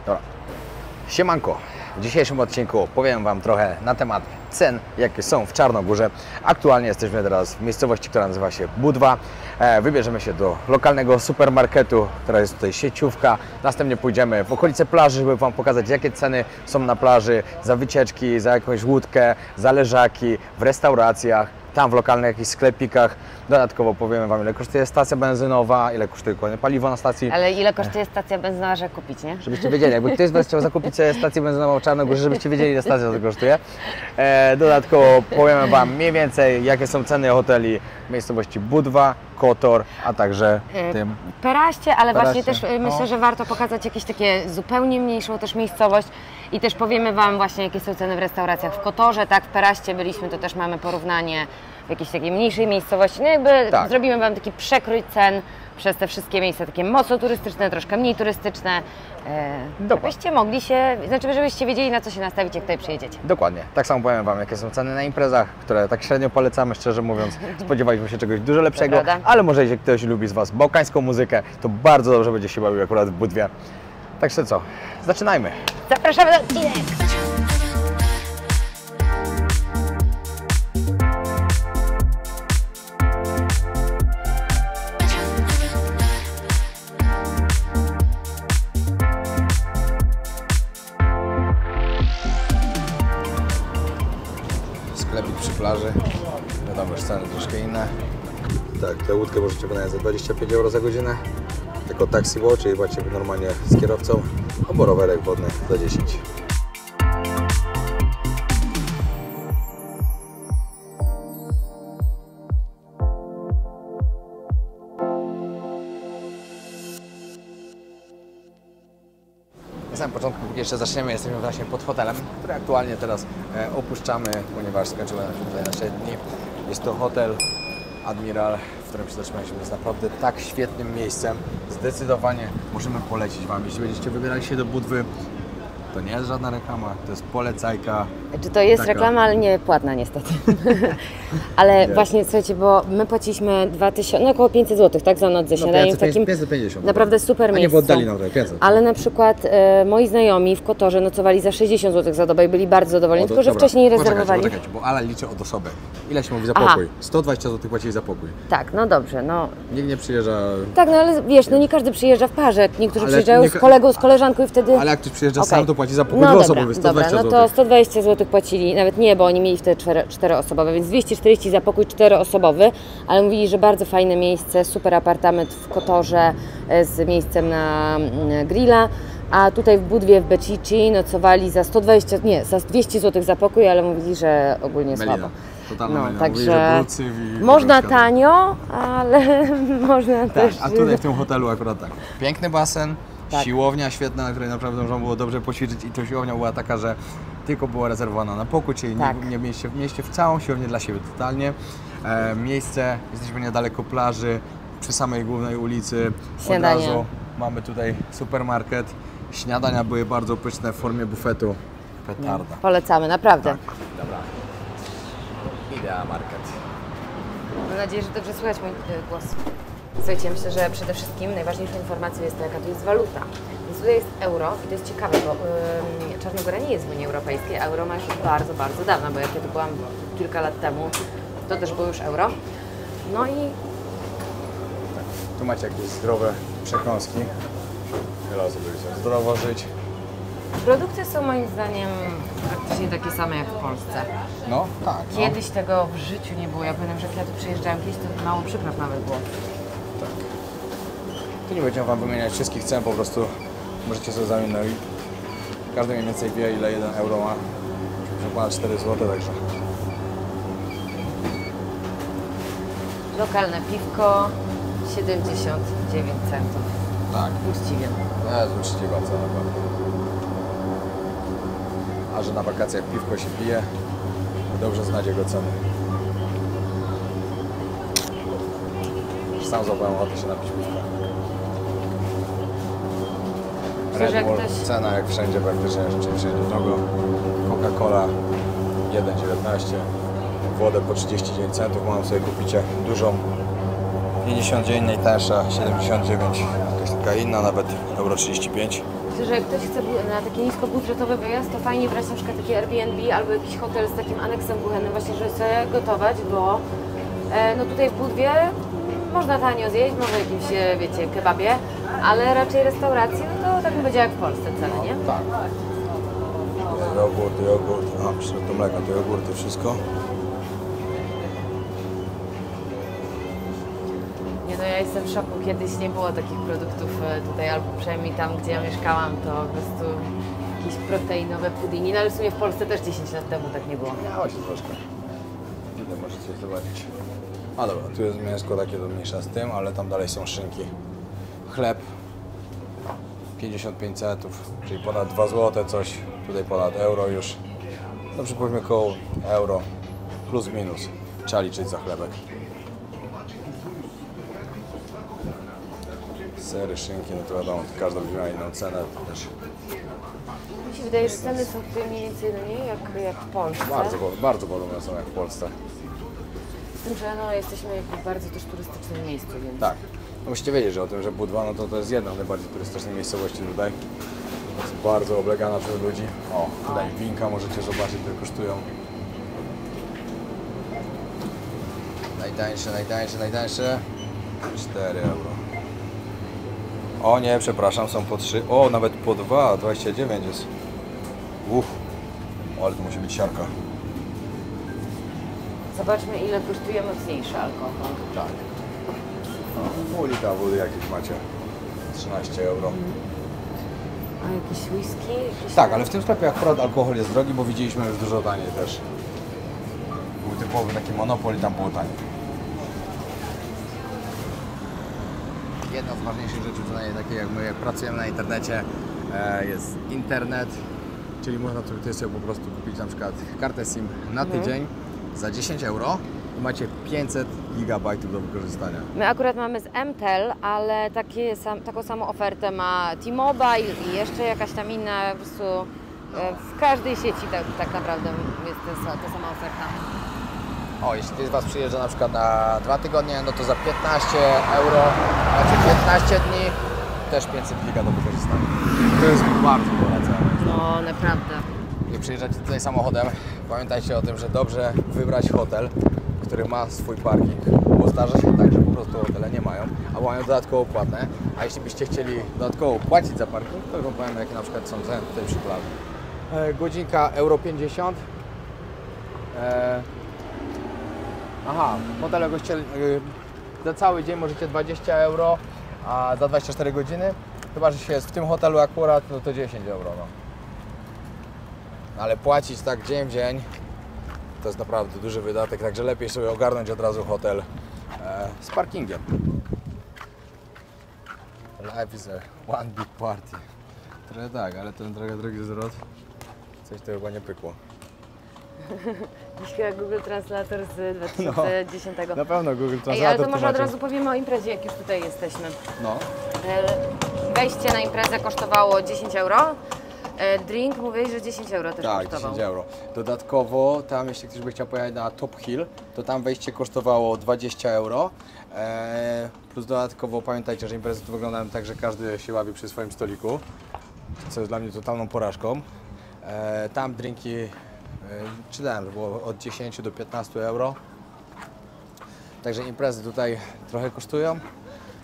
Dobra. Siemanko. W dzisiejszym odcinku powiem Wam trochę na temat cen, jakie są w Czarnogórze. Aktualnie jesteśmy teraz w miejscowości, która nazywa się Budwa. Wybierzemy się do lokalnego supermarketu, która jest tutaj sieciówka. Następnie pójdziemy w okolice plaży, żeby Wam pokazać, jakie ceny są na plaży za wycieczki, za jakąś łódkę, za leżaki, w restauracjach, tam w lokalnych jakichś sklepikach. Dodatkowo powiemy Wam, ile kosztuje stacja benzynowa, ile kosztuje dokładnie paliwo na stacji. Ale ile kosztuje stacja benzynowa, żeby kupić, nie? Żebyście wiedzieli, jakby ktoś z Was chciał zakupić sobie stację benzynową w Czarnogórze, żebyście wiedzieli, ile stacja to kosztuje. Dodatkowo powiemy Wam mniej więcej, jakie są ceny hoteli w miejscowości Budwa, Kotor, a także tym Peraście, ale Peraście. właśnie też myślę, że warto pokazać jakieś takie zupełnie mniejszą też miejscowość i też powiemy Wam właśnie, jakie są ceny w restauracjach w Kotorze, tak, w Peraście byliśmy, to też mamy porównanie w jakiejś takiej mniejszej miejscowości, no jakby Tak. zrobimy Wam taki przekrój cen przez te wszystkie miejsca, takie mocno turystyczne, troszkę mniej turystyczne, żebyście mogli się, znaczy żebyście wiedzieli, na co się nastawić, jak tutaj przyjedziecie. Dokładnie. Tak samo powiem Wam, jakie są ceny na imprezach, które tak średnio polecamy, szczerze mówiąc. Spodziewaliśmy się czegoś dużo lepszego, prawda. ale może jeśli ktoś lubi z Was bałkańską muzykę, to bardzo dobrze będzie się bawił akurat w Budwie. Także co, zaczynajmy. Zapraszamy do odcinek! Sklepik przy plaży, wiadomo, już ceny troszkę inne. Tak, tę łódkę możecie wynająć za 25 euro za godzinę. Jako taxi watch, czyli macie normalnie z kierowcą, albo rowerek wodny za 10. Na samym początku, póki jeszcze zaczniemy, jesteśmy właśnie pod hotelem, który aktualnie teraz opuszczamy, ponieważ skończyły nam się tutaj nasze dni. Jest to hotel Admiral, w którym się zatrzymaliśmy. Jest naprawdę tak świetnym miejscem. Zdecydowanie możemy polecić Wam. Jeśli będziecie wybierali się do Budwy, to nie jest żadna reklama, to jest polecajka. Czy to jest Taka. reklama, ale nie płatna niestety. Ale właśnie, słuchajcie, bo my płaciliśmy 2000, no około 500 zł, tak, za noc ze śniadaniem w takim 550. naprawdę super A nie, miejscu. bo oddali nam tutaj 500. Ale na przykład moi znajomi w Kotorze nocowali za 60 zł za dobę i byli bardzo zadowoleni, tylko że Dobra, wcześniej poczekajcie, rezerwowali. poczekajcie, bo Ala liczy od osoby. Ile się mówi za Aha. pokój? 120 zł płacili za pokój. Tak, no dobrze, no. Nikt nie przyjeżdża. Tak, no ale wiesz, no nie każdy przyjeżdża w parze, niektórzy Ale przyjeżdżają nie z kolegą, z koleżanką i wtedy... Ale jak ktoś przyjeżdża Okej. sam, to płaci za pokój No dwuosobowy, dobra, 120 dobra, no zł. to 120 zł płacili, nawet nie, bo oni mieli wtedy 4-osobowe, więc 240 za pokój 4-osobowy, ale mówili, że bardzo fajne miejsce, super apartament w Kotorze z miejscem na grilla, a tutaj w Budwie w Becici nocowali za 120, nie, za 200 zł za pokój, ale mówili, że ogólnie Melina. słabo. Totalna melina. Mówi, także że brucyw i można wszystko. tanio, ale można Tak, też... a tutaj w tym hotelu akurat tak. Piękny basen, Tak. siłownia świetna, na której naprawdę można było dobrze poćwiczyć i to siłownia była taka, że tylko była rezerwowana na pokój, czyli Tak. nie mieliście w całą siłownię dla siebie totalnie. Miejsce, jesteśmy niedaleko plaży, przy samej głównej ulicy. Śniadanie. Od razu mamy tutaj supermarket. Śniadania były bardzo pyszne w formie bufetu. Petarda. Polecamy, naprawdę. Tak, dobra. Idea Market. Mam nadzieję, że dobrze słychać mój głos. Słuchajcie, myślę, że przede wszystkim najważniejszą informacją jest to, jaka tu jest waluta. Więc tutaj jest euro i to jest ciekawe, bo Czarnogóra nie jest w Unii Europejskiej, a euro ma już od bardzo, bardzo dawna, bo ja kiedy byłam kilka lat temu, to też było już euro. No i Tu macie jakieś zdrowe przekąski. Wiele osób chce zdrowo żyć. produkty są moim zdaniem praktycznie takie same jak w Polsce. No, tak. No. Kiedyś tego w życiu nie było. Ja pamiętam, że jak ja tu przyjeżdżałam kiedyś, to mało przypraw nawet było. Tu nie będziemy Wam wymieniać wszystkich cen, po prostu możecie sobie zamienić. Każdy mniej więcej wie, ile 1 euro ma. Już ponad 4 zł, także. Lokalne piwko 79 centów. Tak. Uczciwie. No, jest uczciwa cena. A że na wakacjach piwko się pije, dobrze znać jego ceny. Sam złapałem ochotę się napić piwka. Myślę, że Red jak Bull, ktoś- cena jak wszędzie praktycznie, czyli wszędzie drogo. Coca-Cola 1,19, wodę po 39 centów, mam sobie kupicie dużą, 59 najtańsza, 79, jakaś taka inna, nawet euro 35. Myślę, że jak ktoś chce na taki niskobudżetowy wyjazd, to fajnie brać na przykład takie Airbnb albo jakiś hotel z takim aneksem kuchennym, właśnie, żeby sobie gotować, bo no tutaj w Budwie można tanio zjeść, może jakimś, wiecie, kebabie, ale raczej restauracji, no to tak bym powiedziała jak w Polsce ceny, nie? Tak. Jogurt, a przy to mleko, to jogurty, wszystko. Nie, no ja jestem w szoku, kiedyś nie było takich produktów tutaj, albo przynajmniej tam, gdzie ja mieszkałam, to po prostu jakieś proteinowe puddingi, no ale w sumie w Polsce też 10 lat temu tak nie było. Miało się troszkę. Tutaj możecie zobaczyć. A dobra, tu jest mięsko takie do mniejsza z tym, ale tam dalej są szynki. Chleb 55 centów, czyli ponad 2 zł coś, tutaj ponad euro już. Dobrze powiedzmy koło euro, plus minus. Trzeba liczyć za chlebek. Sery, szynki, no to wiadomo, każda będzie miała inną cenę też. Mi się wydaje, że ceny są tutaj mniej więcej no nie, jak w Polsce. Bardzo podobne są jak w Polsce. Z tym, że no, jesteśmy jakby w bardzo też turystycznym miejscu, więc... Tak. No musicie wiedzieć, że o tym, że Budwa no to jest jedna z najbardziej turystycznych miejscowości tutaj. Jest bardzo oblegana przez ludzi. O, tutaj winka możecie zobaczyć, które kosztują. Najtańsze. 4 euro. O nie, przepraszam, są po 3. O, nawet po 2, 29 jest. Ale to musi być siarka. Zobaczmy, ile kosztuje mocniejszy alkohol. Tak. Pół litra wody jakieś macie. 13 euro. A jakieś whisky? Jakieś Tak, ale w tym sklepie akurat alkohol jest drogi, bo widzieliśmy już dużo taniej też. Był typowy taki monopol i tam było taniej. Jedna z ważniejszych rzeczy tutaj, takie jak my pracujemy na internecie, jest internet, czyli można tutaj sobie po prostu kupić na przykład kartę SIM na tydzień za 10 euro i macie 500 gigabajtów do wykorzystania. My akurat mamy z MTEL, ale taką samą ofertę ma T-Mobile i jeszcze jakaś tam inna, po prostu w każdej sieci tak naprawdę jest ta sama oferta. O, jeśli ktoś z Was przyjeżdża na przykład na 2 tygodnie, no to za 15 euro macie 15 dni, też 500 giga do wykorzystania. To jest bardzo polecam. No, naprawdę. Jak przyjeżdżacie tutaj samochodem, pamiętajcie o tym, że dobrze wybrać hotel, który ma swój parking, bo zdarza się tak, że po prostu hotele nie mają, albo mają dodatkowo płatne, a jeśli byście chcieli dodatkowo płacić za parking, to wam powiem, jakie na przykład są ceny tutaj przy plaży. Godzinka euro 50. W hotelu goście za cały dzień możecie 20 euro, a za 24 godziny, chyba że się jest w tym hotelu akurat, no to 10 euro. No. Ale płacić tak dzień w dzień, to jest naprawdę duży wydatek, także lepiej sobie ogarnąć od razu hotel z parkingiem. Life is a one big party. Trochę tak, ale ten trochę drogi zwrot, coś to chyba nie pykło. Dziś chyba Google Translator z 2010. Na pewno Google Translator. Ej, ale to może od razu powiemy o imprezie, jak już tutaj jesteśmy. No. Wejście na imprezę kosztowało 10 euro. Drink mówiłeś, że 10 euro też tak, kosztował. 10 euro. Dodatkowo tam, jeśli ktoś by chciał pojechać na Top Hill, to tam wejście kosztowało 20 euro. Plus dodatkowo pamiętajcie, że imprezy tu wyglądają tak, że każdy się bawi przy swoim stoliku, co jest dla mnie totalną porażką. Tam drinki, czytałem, że było od 10 do 15 euro. Także imprezy tutaj trochę kosztują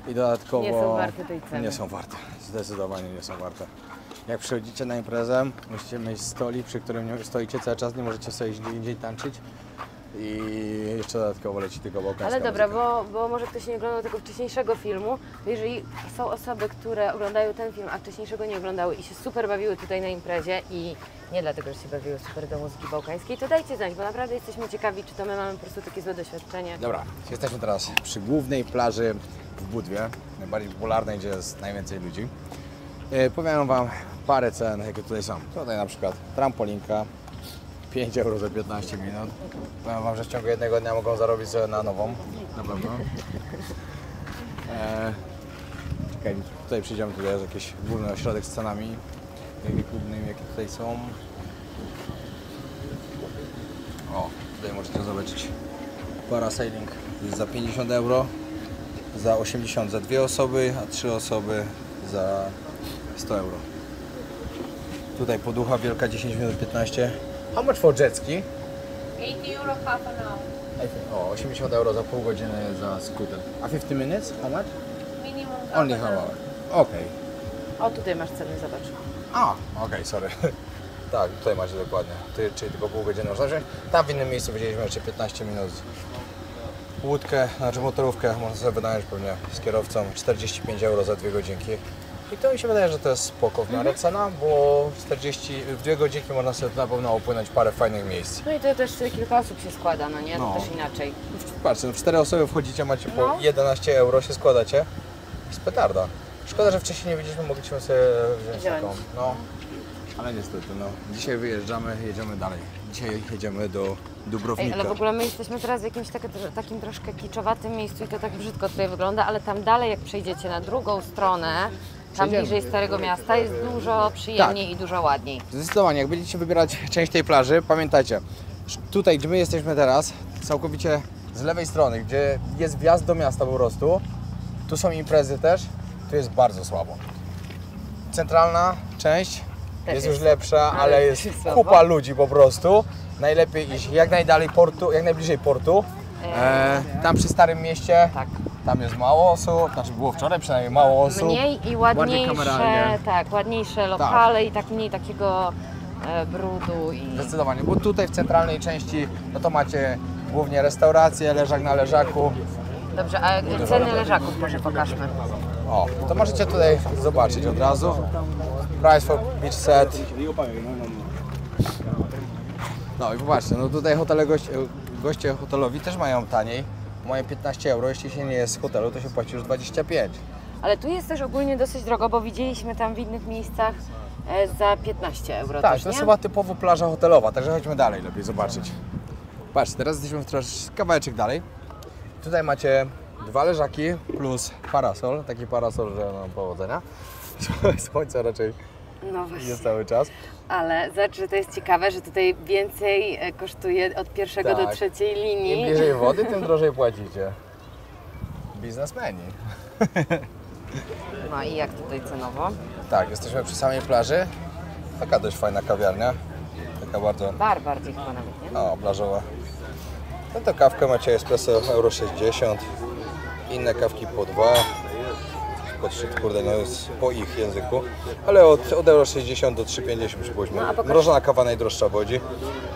i dodatkowo nie są warte tej ceny. Nie są warte, zdecydowanie nie są warte. Jak przychodzicie na imprezę, musicie mieć stolik, przy którym stoicie cały czas, nie możecie sobie gdzie indziej tańczyć i jeszcze dodatkowo leci tylko bałkańska Ale dobra, muzyka. bo może ktoś nie oglądał tego wcześniejszego filmu, to jeżeli są osoby, które oglądają ten film, a wcześniejszego nie oglądały i się super bawiły tutaj na imprezie i nie dlatego, że się bawiły super do muzyki bałkańskiej, to dajcie znać, bo naprawdę jesteśmy ciekawi, czy to my mamy po prostu takie złe doświadczenie. Dobra, jesteśmy teraz przy głównej plaży w Budwie, najbardziej popularnej, gdzie jest najwięcej ludzi. Powiem Wam parę cen, jakie tutaj są. Tutaj na przykład trampolinka, 5 euro za 15 minut. Powiem Wam, że w ciągu jednego dnia mogą zarobić sobie na nową, na pewno. Czekaj, tutaj przyjdziemy, tutaj jest jakiś główny ośrodek z cenami, głównymi, jakie tutaj są. O, tutaj możecie zobaczyć parasailing jest za 50 euro, za 80 za 2 osoby, a 3 osoby za 100 euro. Tutaj poducha wielka 10 minut 15. How much for jet ski? 80 euro half an hour. O, 80 euro za pół godziny za skuter. A 15 minutes? How much? Minimum Only half hour. Okej. O, tutaj masz ceny, zobacz. A, okej, sorry. Tak, tutaj macie dokładnie. Czyli tylko pół godziny można wziąć. Tam w innym miejscu widzieliśmy jeszcze 15 minut. Łódkę, znaczy motorówkę można sobie wynająć pewnie z kierowcą. 45 euro za 2 godzinki. I to mi się wydaje, że to jest spoko w miarę cena, bo w 2 godzinki można sobie na pewno opłynąć parę fajnych miejsc. No i to też kilka osób się składa, no nie? No. To też inaczej. Patrzcie, w 4 osoby wchodzicie, macie po No. 11 euro, się składacie. Z petarda. Szkoda, że wcześniej nie wiedzieliśmy, mogliśmy sobie wziąć taką. No. Ale niestety, no. Dzisiaj wyjeżdżamy, jedziemy dalej. Dzisiaj jedziemy do Dubrownika. Ale w ogóle my jesteśmy teraz w jakimś takim troszkę kiczowatym miejscu i to tak brzydko tutaj wygląda, ale tam dalej jak przejdziecie na drugą stronę, tam Przejdziemy. bliżej Starego Miasta jest dużo przyjemniej i dużo ładniej. Zdecydowanie, jak będziecie wybierać część tej plaży, pamiętajcie, tutaj, gdzie my jesteśmy teraz, całkowicie z lewej strony, gdzie jest wjazd do miasta po prostu, tu są imprezy też, tu jest bardzo słabo. Centralna część Też jest jest już lepsza, ale jest słabo. kupa ludzi po prostu. Najlepiej iść jak najdalej portu, jak najbliżej portu. Tam przy Starym Mieście, Tak. tam jest mało osób, znaczy było wczoraj przynajmniej mało osób. Mniej i Bardziej ładniejsze, kameralnie. tak, ładniejsze lokale i tak mniej takiego brudu i... Zdecydowanie, bo tutaj w centralnej części no to macie głównie restauracje, leżak na leżaku. Dobrze, a ceny leżaków może pokażmy. O, to możecie tutaj zobaczyć od razu. Price for beach set. No i popatrzcie, no tutaj hotele goście hotelowi też mają taniej. Mają 15 euro, jeśli się nie jest z hotelu, to się płaci już 25. Ale tu jest też ogólnie dosyć drogo, bo widzieliśmy tam w innych miejscach za 15 euro Tak, też, to jest nie? chyba typowo plaża hotelowa, także chodźmy dalej, lepiej zobaczyć. Patrzcie, teraz jesteśmy troszkę kawałeczek dalej. Tutaj macie 2 leżaki plus parasol, taki parasol, że no powodzenia. Słońce raczej No właśnie. jest cały czas. Ale zobacz, że to jest ciekawe, że tutaj więcej kosztuje od pierwszego do Tak. trzeciej linii. Im bliżej wody, tym drożej płacicie. Biznesmeni. No i jak tutaj cenowo? Tak, jesteśmy przy samej plaży. Taka dość fajna kawiarnia. Taka bardzo Bar bardziej chyba nawet, nie? no, plażowa. No to kawkę macie espresso euro 60. Inne kawki po 2. Po 3, kurde, no jest po ich języku. Ale od euro 60 do 3,50 przypuśćmy. No, a pokaż- Mrożona kawa najdroższa wodzi.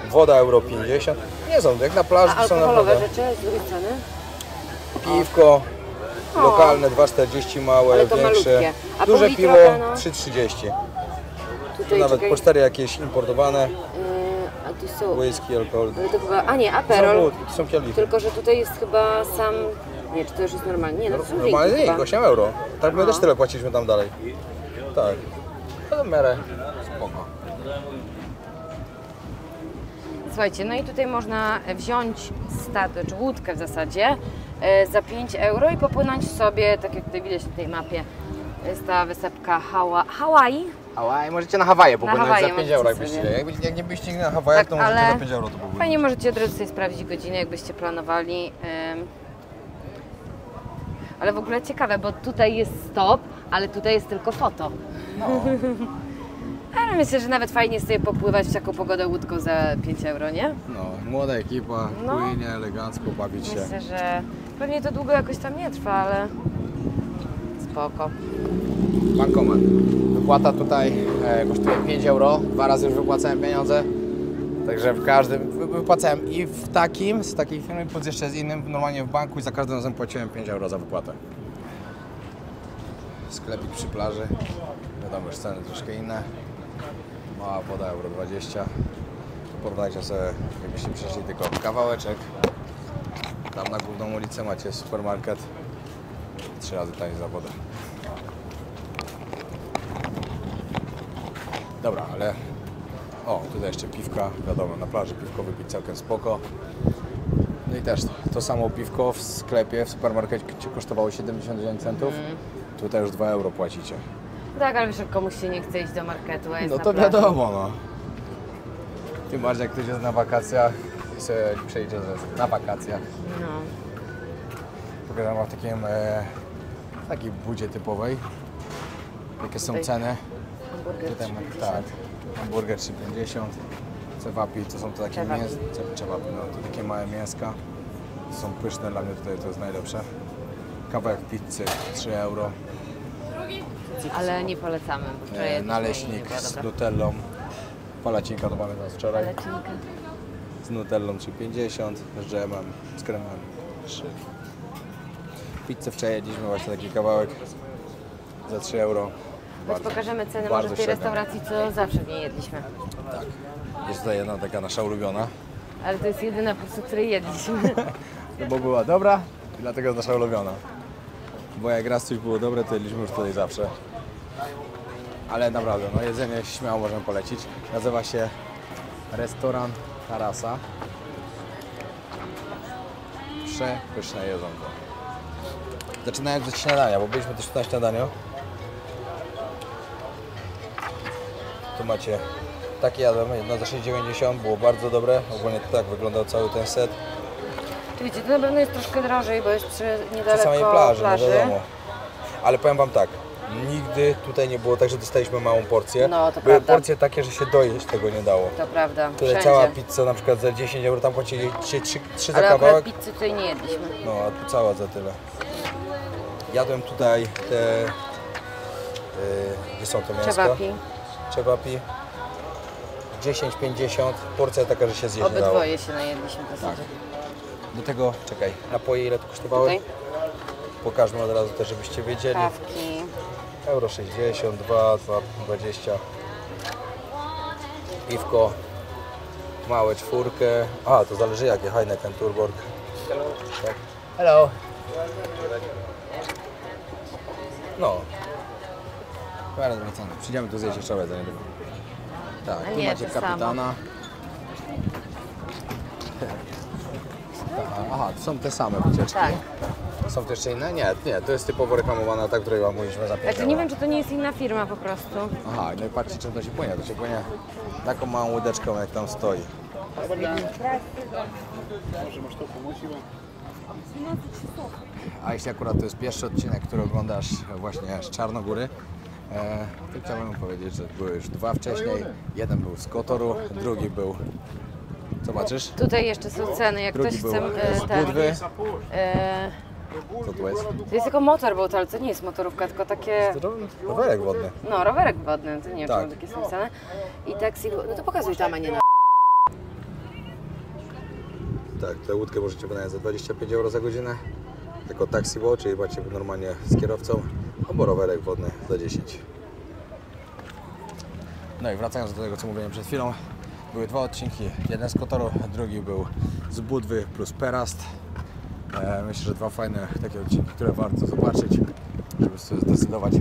Woda euro 50. Nie są, jak na plaży A to są alkoholowe naprawdę. rzeczy z drugiej strony? Piwko lokalne 2,40, małe, Ale to większe. malutkie. A Duże półlitrowe, piwo no? 3,30. Tu Tutaj nawet czekaj, po 4 jakieś importowane. a tu są... Whisky, alkohol. Ale to chyba... A nie, Są, aperol. wódki, są kielichy. Tylko, że tutaj jest chyba sam... Nie, czy to już jest normalnie? Nie, no to są Normalnie drinki nie, chyba. 8 euro. Tak, my No. też tyle płaciliśmy tam dalej. Tak. No w miarę spoko. Słuchajcie, no i tutaj można wziąć czy łódkę w zasadzie za 5 euro i popłynąć sobie, tak jak tutaj widać na tej mapie, jest ta wysepka Hawaii. Hawaje, możecie na Hawaje popłynąć Hawaje za 5 możecie euro, sobie. jak nie byście nigdy na Hawajach, Tak, to możecie ale za 5 euro to popłynąć. Fajnie możecie od razu sobie sprawdzić godzinę, jakbyście planowali. Ale w ogóle ciekawe, bo tutaj jest stop, ale tutaj jest tylko foto. No. Ale myślę, że nawet fajnie jest sobie popływać w taką pogodę łódką za 5 euro, nie? No, młoda ekipa, No. płynie elegancko, bawić się. Myślę, że pewnie to długo jakoś tam nie trwa, ale spoko. Bankomat. Wypłata tutaj kosztuje 5 euro. 2 razy już wypłacałem pieniądze. Także w każdym wypłacałem i w takim, z takiej firmy, plus jeszcze z innym, normalnie w banku i za każdym razem płaciłem 5 euro za wypłatę. Sklepik przy plaży. Wiadomo, już ceny troszkę inne. Mała woda euro 20. Porównajcie sobie, jakbyście przeszli tylko kawałeczek. Tam na główną ulicę macie supermarket. 3 razy taniej za wodę. Dobra, ale o, tutaj jeszcze piwka, wiadomo, na plaży piwko wypić całkiem spoko. No i też to samo piwko w sklepie, w supermarkecie kosztowało 79 centów. Tutaj już 2 euro płacicie. Tak, ale wiesz, jak komuś się nie chce iść do marketu, a jest No na to plaży. wiadomo, no. Tym bardziej jak ktoś jest na wakacjach i sobie przejdzie na wakacjach. No. Pokażę wam w takiej budzie typowej. jakie są Tutaj ceny. hamburger Tutaj 3,50. tak, hamburger 3,50, cewapi to są to takie Cewapi. cewapi, no to takie małe mięska. Są pyszne, dla mnie tutaj to jest najlepsze. Kawałek pizzy 3 euro. Ale nie polecamy, bo wczoraj jedliśmy i Naleśnik nie była z dobra. nutellą. Palacinka to mamy teraz wczoraj. Palacinka. Z nutellą 3,50, z dżemem, z kremem 3. Pizzę wczoraj jedliśmy właśnie taki kawałek za 3 euro. Więc pokażemy ceny bardzo może w tej średnio. restauracji, co zawsze w niej jedliśmy. Tak. Jest tutaj jedna taka nasza ulubiona. Ale to jest jedyna po prostu, której jedliśmy. No bo była dobra i dlatego jest nasza ulubiona. Bo jak raz coś było dobre, to jedliśmy już tutaj zawsze. Ale naprawdę, no jedzenie śmiało możemy polecić. Nazywa się Restaurant Tarasa. Przepyszne jedzonko. Zaczynając od śniadania, bo byliśmy też tu na śniadaniu. Tu macie takie jadłem, jedno za 6,90, było bardzo dobre. Ogólnie tak wyglądał cały ten set. Wiecie, to na pewno jest troszkę drożej, bo jest Przy niedaleko samej plaży, no wiadomo. Ale powiem wam tak, nigdy tutaj nie było tak, że dostaliśmy małą porcję. No, to Były prawda. porcje takie, że się dojeść tego nie dało. To prawda, Tutaj wszędzie. cała pizza na przykład za 10 euro, tam płacili 3 za Ale akurat kawałek. pizzy tutaj nie jedliśmy. No, a tu cała za tyle. Jadłem tutaj te... gdzie są te mięska? Cewapi. Cewapi. 10,50, porcja taka, że się zjeść nie dało. Obydwoje się najedliśmy w zasadzie. Do tego, czekaj, napoje ile tu kosztowały? Tutaj Pokażmy od razu też, żebyście wiedzieli. kawki. Euro 62, 2,20. Piwko małe 4. A, to zależy jakie. Heineken, Tuborg. Tak. Hello. No. Teraz wracamy. Przyjdziemy tu zjeść jeszcze raz za niedługo. Tak, A tu nie, macie to samo. kapitana. Aha, to są te same wycieczki. Tak. Są to jeszcze inne? Nie, to jest typowo reklamowana ta, której wam mówiliśmy za 5 Znaczy nie wiem, czy to nie jest inna firma po prostu. Aha, no i patrzcie czym to się płynie. To się płynie taką małą łódeczką, jak tam stoi. A jeśli akurat to jest pierwszy odcinek, który oglądasz właśnie z Czarnogóry, to chciałbym powiedzieć, że były już 2 wcześniej. Jeden był z Kotoru, drugi był... Zobaczysz? Tutaj jeszcze są ceny, jak Drugi ktoś był chce... z ten, Budwy. e, Co tu jest? to jest tylko motorboat, ale to nie jest motorówka, tylko takie... Rowerek wodny. No, rowerek wodny, to nie wiem, Tak. czemu takie są ceny. I taksi... No to pokazuj tam, a nie na... Tak, tę łódkę możecie wynająć za 25 euro za godzinę. Jako taxi boat, czyli macie normalnie z kierowcą, albo rowerek wodny za 10. No i wracając do tego, co mówiłem przed chwilą, były 2 odcinki. Jeden z Kotoru, drugi był z Budwy plus Perast. Myślę, że 2 fajne takie odcinki, które warto zobaczyć, żeby sobie zdecydować,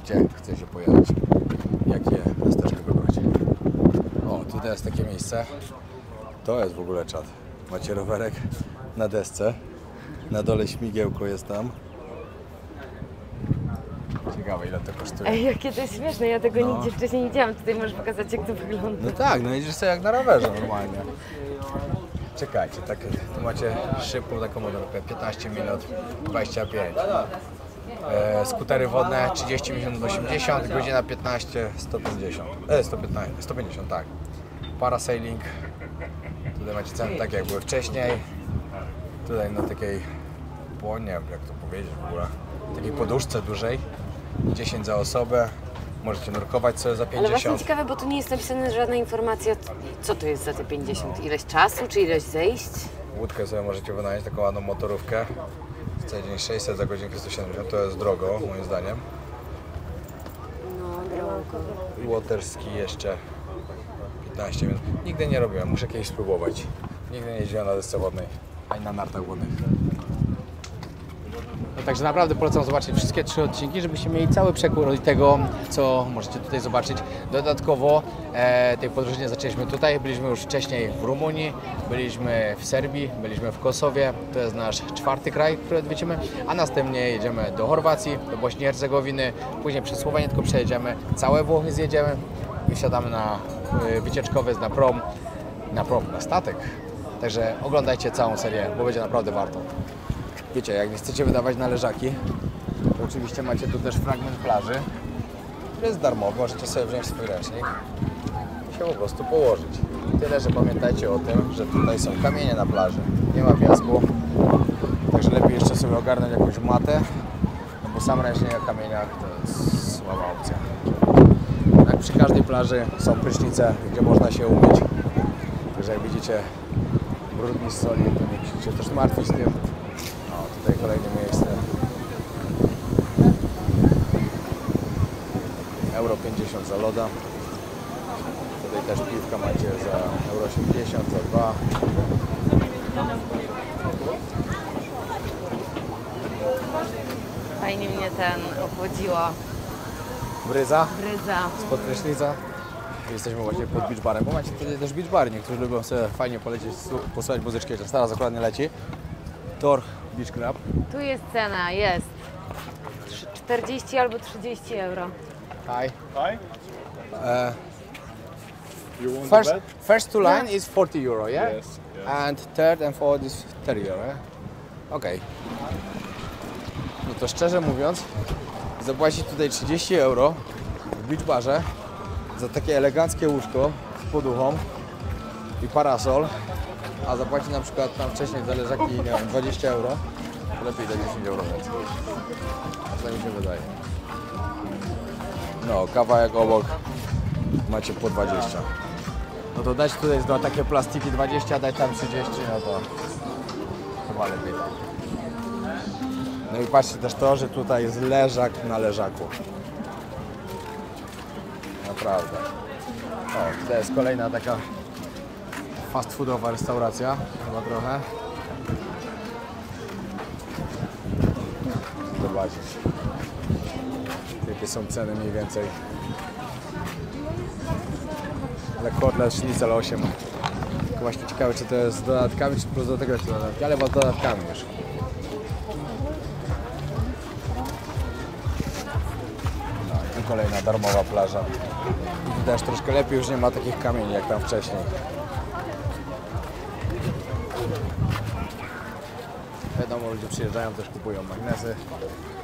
gdzie chce się pojechać, jakie miasteczko wybrać. O, tutaj jest takie miejsce. To jest w ogóle czad. Macie rowerek na desce, na dole śmigiełko jest tam. Ciekawe, ile to kosztuje. Ej, jakie to jest śmieszne, ja tego No. nigdzie wcześniej nie widziałam. Tutaj możesz pokazać, jak to wygląda. No tak, no jedziesz sobie jak na rowerze normalnie. Czekajcie, tak, tu macie szybką taką modelkę, 15 minut, 25. Skutery wodne 30 minut 80, godzina 15, 150. 150, tak. Parasailing. Tutaj macie ceny takie jak były wcześniej. Tutaj na takiej, nie wiem jak to powiedzieć w ogóle, takiej poduszce dużej. 10 za osobę. Możecie nurkować sobie za Ale właśnie 50. ciekawe, bo tu nie jest napisana żadna informacja, co to jest za te 50. Ileś czasu, czy ileś zejść? Łódkę sobie możecie wynająć, taką ładną motorówkę. Cały dzień 600, za godzinkę 170, to jest drogo moim zdaniem. No, drogo. I waterski jeszcze 15 minut. Nigdy nie robiłem, muszę kiedyś spróbować. Nigdy nie jeździłem na desce wodnej, ani na nartach wodnych. No także naprawdę polecam zobaczyć wszystkie 3 odcinki, żebyście mieli cały przekrój tego, co możecie tutaj zobaczyć. Dodatkowo tej podróży nie zaczęliśmy tutaj, byliśmy już wcześniej w Rumunii, byliśmy w Serbii, byliśmy w Kosowie, to jest nasz 4. kraj, który odwiedzimy, a następnie jedziemy do Chorwacji, do Bośni i Hercegowiny, później przez Słowenię tylko przejedziemy, całe Włochy zjedziemy i wsiadamy na wycieczkowiec, na statek. Także oglądajcie całą serię, bo będzie naprawdę warto. Wiecie, jak nie chcecie wydawać na leżaki, to oczywiście macie tu też fragment plaży. Tutaj macie 2 odcinki, jeden z Kotoru, drugi był z Budwy. Zobaczcie, jak to wygląda. Tutaj macie ceny, takie jak były wcześniej. Tutaj macie 15 minut 80, godzina 15, 150. który jest darmowy, możecie sobie wziąć swój ręcznik i się po prostu położyć. Tyle, że pamiętajcie o tym, że tutaj są kamienie na plaży, nie ma piasku, także lepiej jeszcze sobie ogarnąć jakąś matę, no bo sam ręcznik na kamieniach to jest słaba opcja. Jak przy każdej plaży są prysznice, gdzie można się umyć, także jak widzicie brudni z soli, to nie musicie też martwić tym. O, tutaj kolejne miejsce. Euro 50 za loda. Tutaj też piwka macie za euro 80, za 2. Fajnie mnie obchodziło. Bryza Bryza. spod prysznica. Jesteśmy właśnie pod beach barem, bo macie tutaj też beach bar. Niektórzy lubią sobie fajnie polecieć, posłuchać muzyczki, chociaż teraz akurat nie leci. Tor Beach Club. Tu jest cena, jest. 40 albo 30 euro. Hi. Hi. You want First, the bed? first two line is 40 euro, yeah? Yes, yes. And third and fourth is 30 euro, yeah? Okej. No to szczerze mówiąc, zapłacić tutaj 30 euro w beach barze za takie eleganckie łóżko z poduchą i parasol, a zapłacić na przykład tam wcześniej za leżaki, nie wiem, 20 euro, to lepiej dać 10 euro więcej. Tak mi się wydaje. No, kawałek obok macie po 20. No to dać tutaj za takie plastiki 20, dać tam 30, no to chyba lepiej tak. No i patrzcie też to, że tutaj jest leżak na leżaku. Naprawdę. O, tutaj jest kolejna taka fast foodowa restauracja, chyba trochę. Zobaczyć, jakie są ceny mniej więcej. Ale kotlet, sznicel 8. Tylko właśnie ciekawe, czy to jest z dodatkami, czy plus do tego jeszcze dodatki, ale z dodatkami już. No i tu kolejna darmowa plaża. I też troszkę lepiej, już nie ma takich kamieni jak tam wcześniej. Wiadomo, ludzie przyjeżdżają, też kupują magnesy.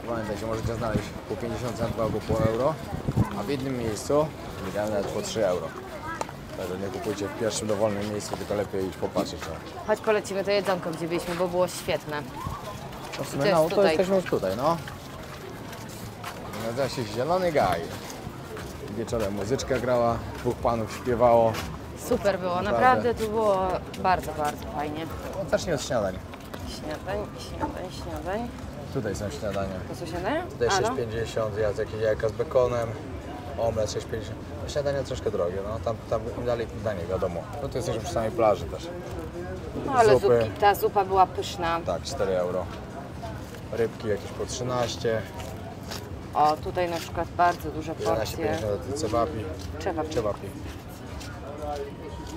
Pamiętajcie, możecie znaleźć po 50 centów albo po euro, a w jednym miejscu wygramy nawet po 3 euro. Także nie kupujcie w pierwszym dowolnym miejscu, tylko lepiej iść popatrzeć. Chodź polecimy to jedzonko, gdzie byliśmy, bo było świetne. No w sumie, To jest no, to tutaj. jesteśmy już tutaj, no. Nazywa się Zielony Gaj. Wieczorem muzyczka grała, dwóch panów śpiewało. Super było, naprawdę tu było bardzo, bardzo fajnie. No, zacznij od śniadań. Śniadań. Tutaj są śniadania. To są śniadania? Tutaj A, no. 6,50, jadł jakieś jajka z bekonem, omlet 6,50. Śniadania troszkę drogie, no tam im dalej tym daniej, wiadomo. No to jesteśmy przy samej plaży też. No ale Zupy. ta zupa była pyszna. Tak, 4 euro. Rybki jakieś po 13, O, tutaj na przykład bardzo duże 11,50 porcje. za cebapi. Czewap. Cebapi.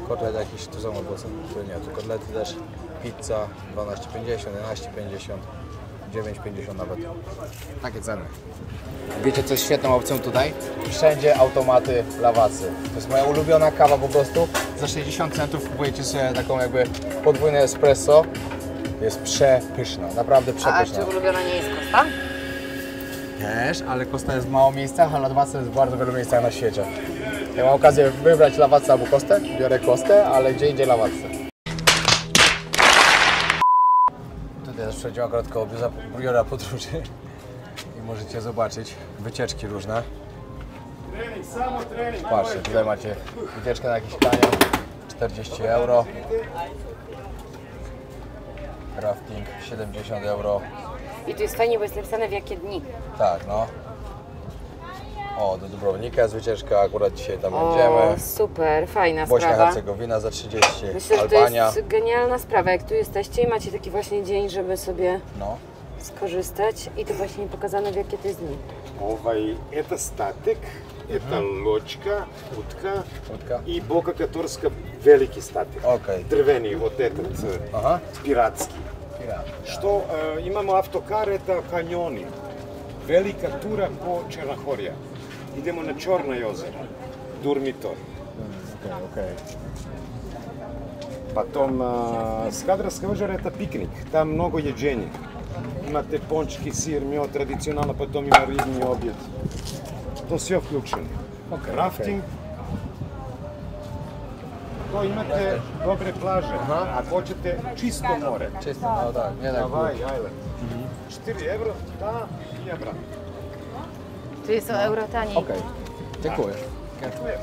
Kotlet jakiś, tu są albo tu nie, tu kotlety też. Pizza 12,50, 11,50, 9,50 nawet. Takie ceny. Wiecie co jest świetną opcją tutaj? Wszędzie automaty lawacy. To jest moja ulubiona kawa po prostu. Za 60 centów kupujecie sobie taką jakby podwójne espresso. Jest przepyszna, naprawdę A przepyszna. czy ulubiona nie jest Costa? Też, ale Costa jest w mało miejscach, a lawasa jest w bardzo wielu miejscach na świecie. Ja mam okazję wybrać lawacę albo Costę, biorę Costę, ale gdzie indziej lawacę. Tutaj też przejdziemy akurat koło biura podróży i możecie zobaczyć wycieczki różne. Patrzcie, tutaj macie wycieczkę na jakiś kanion, 40 euro. Rafting 70 euro. I tu jest fajnie, bo jest napisane w jakie dni. Tak, no. O, do Dubrownika jest wycieczka, akurat dzisiaj tam O, będziemy. super, fajna Bośnia sprawa. Hercegowina za 30, Myślę, że Albania. to jest genialna sprawa, jak tu jesteście i macie taki właśnie dzień, żeby sobie No. skorzystać i to właśnie pokazane w jakie to jest dni. Это статик, это лодка, утка Утка. и Бока Каторска велики статик. Окей. Дрвени, вот этот Ага. пиратский. Ja. Что имamo автокар, это каньони. Велика тура по Чернохория. Идемо на Черное озеро, Дурмитор. Okej. Потом Скадарское озеро это пикник, там много едения. Имате пончики, сир, мед, традиционно, потом има рибни обед. To sve uključeno. Okej, Rafting. To imate dobre plaže. Ako hoćete čisto more. Czysto, no tak, nie tak. Hawaii Island. 4 euro, ta i ja brat. Tu jest o euro taniej. Okej, dziękuję. Dziękuję.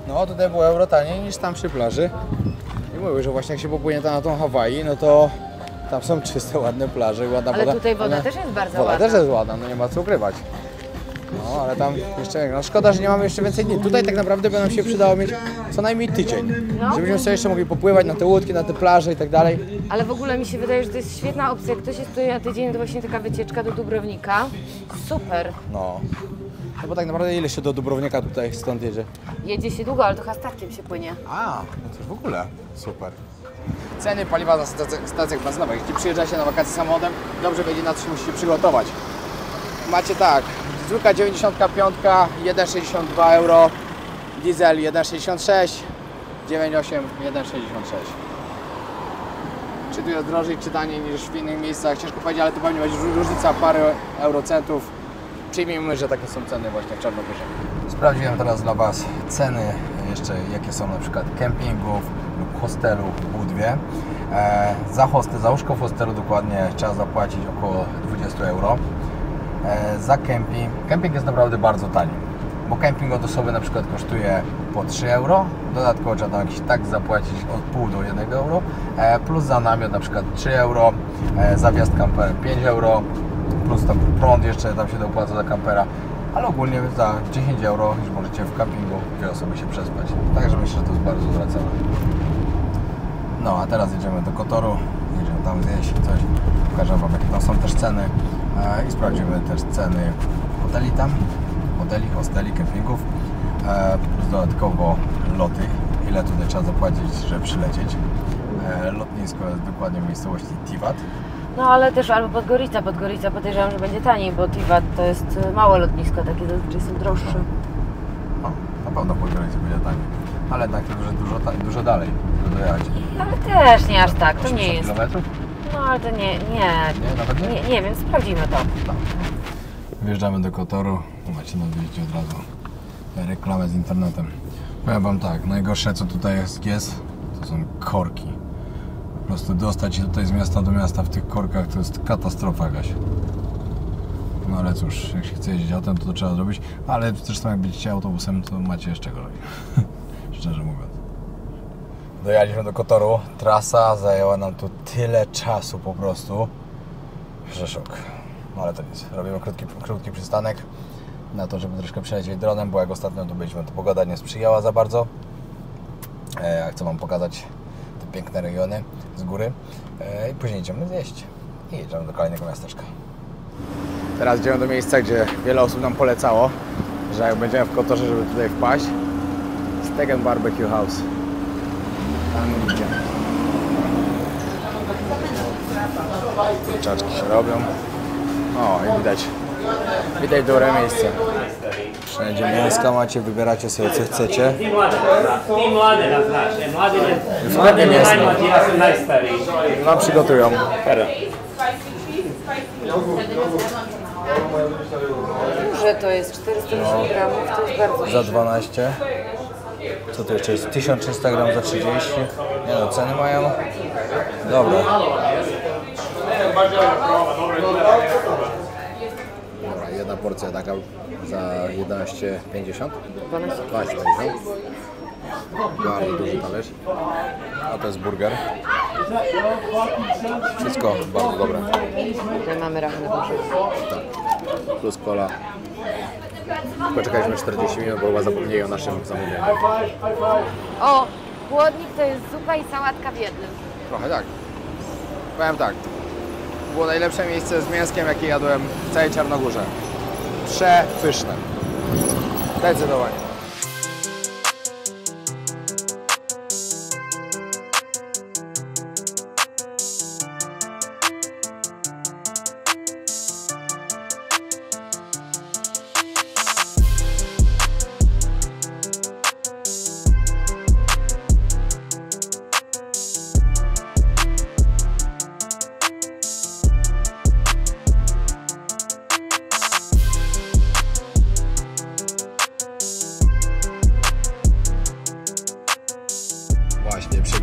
No tutaj było euro taniej niż tam przy plaży. I mówię, że właśnie jak się popłynie tam na tą Hawaii, no to tam są czyste, ładne plaże, ładna Ale woda. tutaj woda One- też jest bardzo Woda ładna. też jest ładna, no nie ma co ukrywać. No ale tam jeszcze, no szkoda, że nie mamy jeszcze więcej dni. Tutaj tak naprawdę by nam się przydało mieć co najmniej tydzień. No. Żebyśmy sobie jeszcze mogli popływać na te łódki, na te plaże i tak dalej. Ale w ogóle mi się wydaje, że to jest świetna opcja. Jak ktoś jest tutaj na tydzień, to właśnie taka wycieczka do Dubrownika. Super. No. No bo tak naprawdę ile się do Dubrownika tutaj stąd jedzie? Jedzie się długo, ale to chyba statkiem się płynie. A, no to w ogóle super. Ceny paliwa na stacjach benzynowych. Jeśli przyjeżdżacie na wakacje samochodem, dobrze wiecie, na co się musicie przygotować. Macie tak, zwykła 95, 1,62 euro, diesel 1,66, 9,8, 1,66. Czy tu jest drożej, czy taniej niż w innych miejscach, ciężko powiedzieć, ale tu pewnie będzie różnica parę eurocentów. Przyjmijmy, że takie są ceny właśnie w Czarnogórze. Sprawdziłem teraz dla Was ceny jeszcze, jakie są na przykład kempingów lub hostelu w Budwie. Za łóżko w hostelu dokładnie trzeba zapłacić około 20 euro. Za kemping jest naprawdę bardzo tani, bo kemping od osoby na przykład kosztuje po 3 euro, dodatkowo trzeba tam jakiś tak zapłacić od pół do 1 euro, plus za namiot na przykład 3 euro, za wjazd kamperem 5 euro, plus tam prąd jeszcze tam się dopłaca za kampera, ale ogólnie za 10 euro już możecie w kampingu 2 osoby się przespać, także myślę, że to jest bardzo dobra cena. No a teraz jedziemy do Kotoru, jedziemy tam zjeść coś, pokażę Wam jakie tam są też ceny i sprawdzimy też ceny hoteli tam, hosteli, kempingów, plus dodatkowo loty, ile tutaj trzeba zapłacić, żeby przylecieć. Lotnisko jest dokładnie w miejscowości Tivat. No ale też albo Podgorica. Podgorica podejrzewam, że będzie taniej, bo Tivat to jest małe lotnisko, takie zazwyczaj są droższe. No, na pewno w Podgoricy będzie taniej, ale jednak to dużo dalej, żeby dojechać. Ale też nie aż tak, to 80 nie jest. kilometrów? No ale to nie, Nawet nie? nie wiem, sprawdzimy to. Wjeżdżamy do Kotoru, macie na wyjściu od razu reklamę z internetem. Powiem Wam tak, najgorsze co tutaj jest, to są korki. Po prostu dostać się tutaj z miasta do miasta w tych korkach to jest katastrofa jakaś. No ale cóż, jak się chce jeździć autem, to trzeba zrobić, ale zresztą jak będziecie autobusem, to macie jeszcze gorzej. Szczerze mówiąc. Dojechaliśmy do Kotoru, trasa zajęła nam tu tyle czasu po prostu, że szok. No ale to nic, robimy krótki przystanek na to, żeby troszkę przelecieć dronem, bo jak ostatnio tu byliśmy, to pogoda nie sprzyjała za bardzo. Chcę Wam pokazać te piękne regiony z góry i później idziemy zjeść i jedziemy do kolejnego miasteczka. Teraz idziemy do miejsca, gdzie wiele osób nam polecało, że jak będziemy w Kotorze, żeby tutaj wpaść. Steak & Barbecue House. Tam idziemy. Kurczaczki się robią. O, i widać dobre miejsce. Wszędzie mięska macie, wybieracie sobie co chcecie. W sklepie mięsnym nam przygotują. Duże to jest 450 gramów, to jest bardzo Za 12. Co to jeszcze jest? 1300 gram za 30. Nie no, ceny mają. Dobra. Dobra, jedna porcja taka za 11,50. 12,50. Bardzo duży talerz. A to jest burger. Wszystko bardzo dobre. Tutaj mamy rachunek. Tak. Plus cola. Poczekaliśmy 40 minut, bo chyba zapomnieli o naszym zamówieniu. O, chłodnik to jest zupa i sałatka w jednym. Trochę tak. Powiem tak. Było najlepsze miejsce z mięskiem, jakie jadłem w całej Czarnogórze. Przepyszne. Zdecydowanie.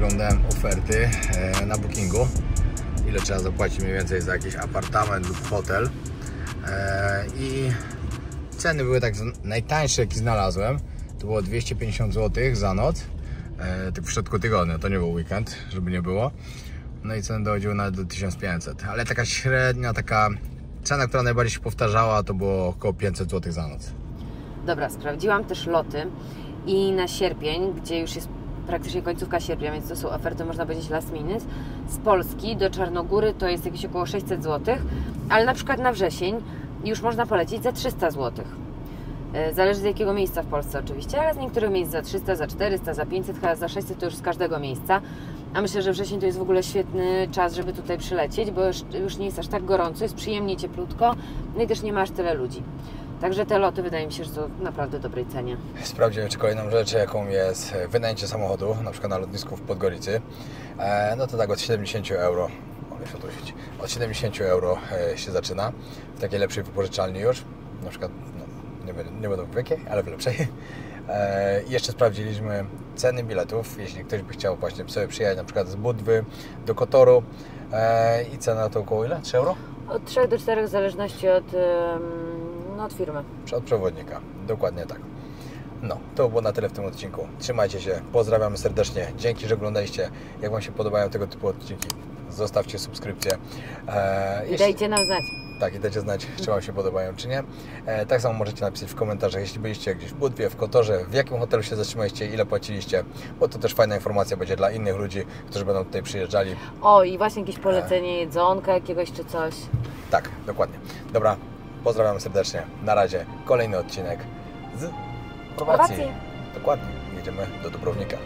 przeglądałem oferty na Bookingu, ile trzeba zapłacić mniej więcej za jakiś apartament lub hotel i ceny były tak najtańsze, jaki znalazłem, to było 250 zł za noc, tak w środku tygodnia, to nie był weekend, żeby nie było. No i ceny dochodziły nawet do 1500, ale taka średnia, taka cena, która najbardziej się powtarzała, to było około 500 zł za noc. Dobra, sprawdziłam też loty i na sierpień, gdzie już jest praktycznie końcówka sierpnia, więc to są oferty, można powiedzieć, last minute. Z Polski do Czarnogóry to jest jakieś około 600 zł, ale na przykład na wrzesień już można polecieć za 300 zł. Zależy z jakiego miejsca w Polsce oczywiście, ale z niektórych miejsc za 300, za 400, za 500, chyba za 600 to już z każdego miejsca. A myślę, że wrzesień to jest w ogóle świetny czas, żeby tutaj przylecieć, bo już nie jest aż tak gorąco, jest przyjemnie, cieplutko, no i też nie ma aż tyle ludzi. Także te loty wydaje mi się, że są w naprawdę dobrej cenie. Sprawdziłem jeszcze kolejną rzecz, jaką jest wynajęcie samochodu, na przykład na lotnisku w Podgoricy. No to tak od 70 euro, od 70 euro się zaczyna, w takiej lepszej wypożyczalni już, na przykład, no, nie będą w jakiej, ale w lepszej. I jeszcze sprawdziliśmy ceny biletów, jeśli ktoś by chciał właśnie sobie przyjechać na przykład z Budwy do Kotoru i cena to około ile? 3 euro? Od 3 do 4 w zależności od firmy. Od przewodnika, dokładnie tak. No, to było na tyle w tym odcinku. Trzymajcie się, pozdrawiamy serdecznie. Dzięki, że oglądaliście. Jak Wam się podobają tego typu odcinki, zostawcie subskrypcję. I dajcie nam znać. Tak, i dajcie znać, czy Wam się podobają, czy nie. Tak samo możecie napisać w komentarzach, jeśli byliście gdzieś w Budwie, w Kotorze, w jakim hotelu się zatrzymaliście, ile płaciliście, bo to też fajna informacja będzie dla innych ludzi, którzy będą tutaj przyjeżdżali. O, i właśnie jakieś polecenie jedzonka jakiegoś czy coś. Tak, dokładnie. Dobra, pozdrawiam serdecznie. Na razie, kolejny odcinek z Chorwacji. Dokładnie, jedziemy do Dubrownika.